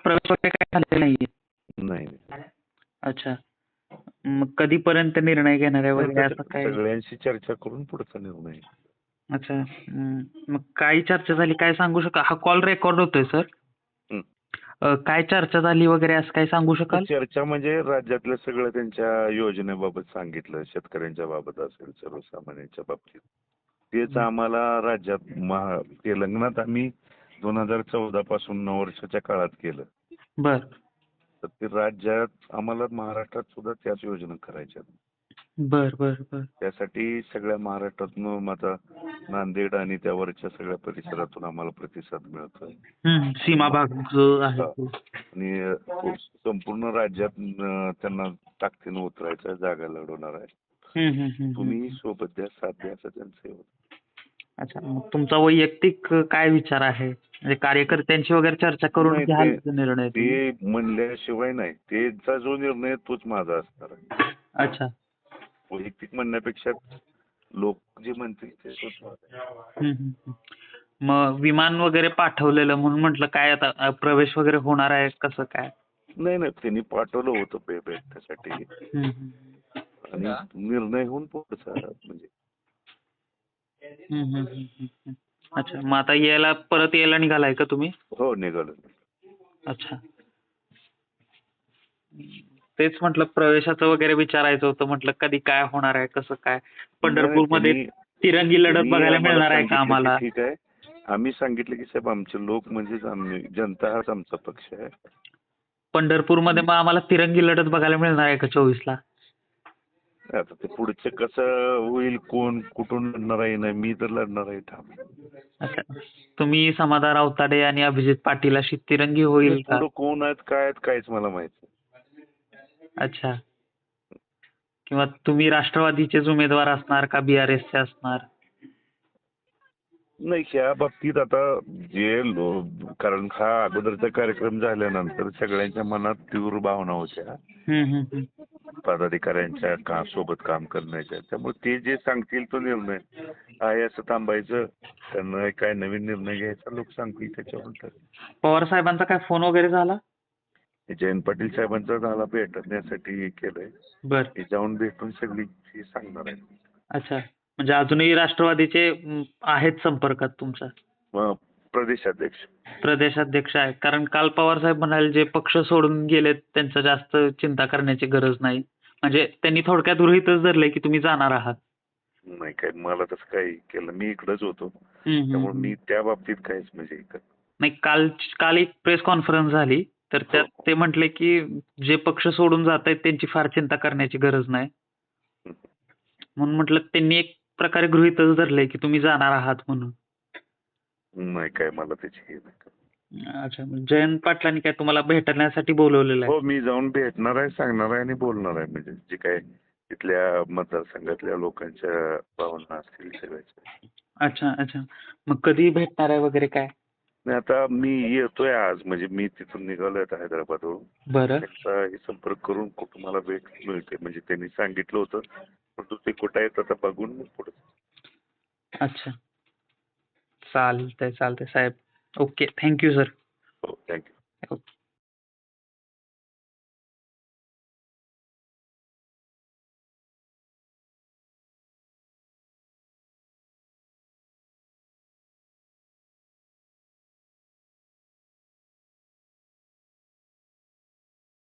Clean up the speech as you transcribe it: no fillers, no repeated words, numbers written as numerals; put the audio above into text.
प्रवेश वगैरे काय झालेला नाहीये? नाही. अच्छा. मग कधीपर्यंत निर्णय घेणार आहे वगैरे असं काय? सगळ्यांशी चर्चा करून पुढचा निर्णय. अच्छा. मग काय चर्चा झाली काय सांगू शकाल? हा कॉल रेकॉर्ड होतोय सर. हं. काय चर्चा झाली वगैरे असं काय सांगू शकाल? चर्चा म्हणजे राज्यातल्या सगळं त्यांच्या योजनेबाबत सांगितलं, शेतकऱ्यांच्या बाबत असेल, सर्वसामान्यांच्या बाबतीत. तेच आम्हाला राज्यात तेलंगणात आम्ही 2014 पासून 9 वर्षाच्या काळात केलं. बर तर ते राज्यात आम्हाला महाराष्ट्रात सुद्धा त्याच योजना करायच्या. बर बर बर त्यासाठी सगळ्या महाराष्ट्रातून आता नांदेड आणि त्यावरच्या सगळ्या परिसरातून आम्हाला प्रतिसाद मिळतोय. सीमा भाग जो आहे हा. तो. आणि संपूर्ण राज्यात त्यांना ताकदीनं उतरायचं, जागा लढवणार आहे. तुम्ही सोबत द्या, साथ द्या असं त्यांचं होतं. अच्छा. मग तुमचा वैयक्तिक काय विचार आहे? म्हणजे कार्यकर्त्यांशी वगैरे चर्चा करून नाही, घ्याल निर्णय तुम्ही? ते म्हणल्याशिवाय नाही. त्यांचा जो निर्णय आहे तोच माझा असणार आहे. अच्छा. वैयक्तिक म्हणण्यापेक्षा लोक जे म्हणतील ते तोच माझा आहे. मग विमान वगैरे पाठवलेलं म्हणून म्हटलं काय आता प्रवेश वगैरे होणार आहे कसं काय? नाही, त्यांनी पाठवलं होतं भेटण्यासाठी आणि निर्णय होऊन पुढचा म्हणजे. अच्छा. मग आता परत यायला निघालाय का तुम्ही? हो, निघालो. अच्छा. तेच म्हटलं प्रवेशाचं वगैरे विचारायचं होतं. म्हटलं कधी काय होणार आहे कसं काय? पंढरपूरमध्ये तिरंगी लढत बघायला मिळणार आहे का आम्हाला? ठीक आहे. आम्ही सांगितलं की साहेब आमचे लोक म्हणजेच जनता हाच आमचा पक्ष आहे. पंढरपूरमध्ये मग आम्हाला तिरंगी लढत बघायला मिळणार आहे का 24ला? आता ते पुढचं कसं होईल, कोण कुठून लढणार आहे नाही, मी तर लढणार आहे ठाम. अच्छा. तुम्ही समाधान राऊताडे आणि अभिजित पाटील अशी तिरंगी होईल का? पुढं कोण आहेत काय आहेत काहीच मला माहित नाही. अच्छा. किंवा तुम्ही राष्ट्रवादीचेच उमेदवार असणार का BRSचे असणार? नाही, ह्या बाबतीत आता कारण हा अगोदरचा कार्यक्रम झाल्यानंतर सगळ्यांच्या मनात तीव्र भावना होत्या पदाधिकाऱ्यांच्या सोबत काम करण्याच्या. त्यामुळे ते जे सांगतील तो निर्णय आहे असं थांबायचं, त्यांना काय नवीन निर्णय घ्यायचा लोक सांगतील त्याच्यावर. पवार साहेबांचा काय फोन वगैरे झाला? जयंत पाटील साहेबांचा झाला, भेटण्यासाठी केलंय. बर. ते जाऊन भेटून सगळी सांगणार आहे. अच्छा. म्हणजे अजूनही राष्ट्रवादीचे आहेत संपर्कात तुमच्या? प्रदेशाध्यक्ष. प्रदेशाध्यक्ष आहे. कारण काल पवार साहेब म्हणाले जे पक्ष सोडून गेलेत त्यांचं जास्त चिंता करण्याची गरज नाही. म्हणजे त्यांनी थोडक्यात गृहीतच धरलंय की तुम्ही जाणार आहात. नाही, काय मला तसं काही केलं, मी इकडेच होतो त्यामुळे मी त्या बाबतीत काहीच म्हणजे नाही. काल एक प्रेस कॉन्फरन्स झाली तर त्यात ते म्हटले की जे पक्ष सोडून जात आहेत त्यांची फार चिंता करण्याची गरज नाही. म्हणून म्हटलं त्यांनी एक प्रकारे गृहीतच धरलंय की तुम्ही जाणार आहात म्हणून. नाही, काय मला त्याची. अच्छा. जयंत पाटलांनी काय तुम्हाला भेटण्यासाठी बोलवलेलं आहे? हो, मी जाऊन भेटणार आहे, सांगणार आहे आणि बोलणार आहे. म्हणजे जे काय तिथल्या मतदारसंघातल्या लोकांच्या भावना असतील सगळ्याच्या. अच्छा. मग कधी भेटणार आहे वगैरे काय? नाही, आता मी येतोय आज, म्हणजे मी तिथून निघालोय हैदराबादवरून. बरं. हे संपर्क करून कुटुंबाला भेट मिळते, म्हणजे त्यांनी सांगितलं होतं परंतु ते कुठं आहेत आता बघून पुढे. अच्छा. चालतंय साहेब. ओके. Thank you sir. हो, थँक्यू. ओके.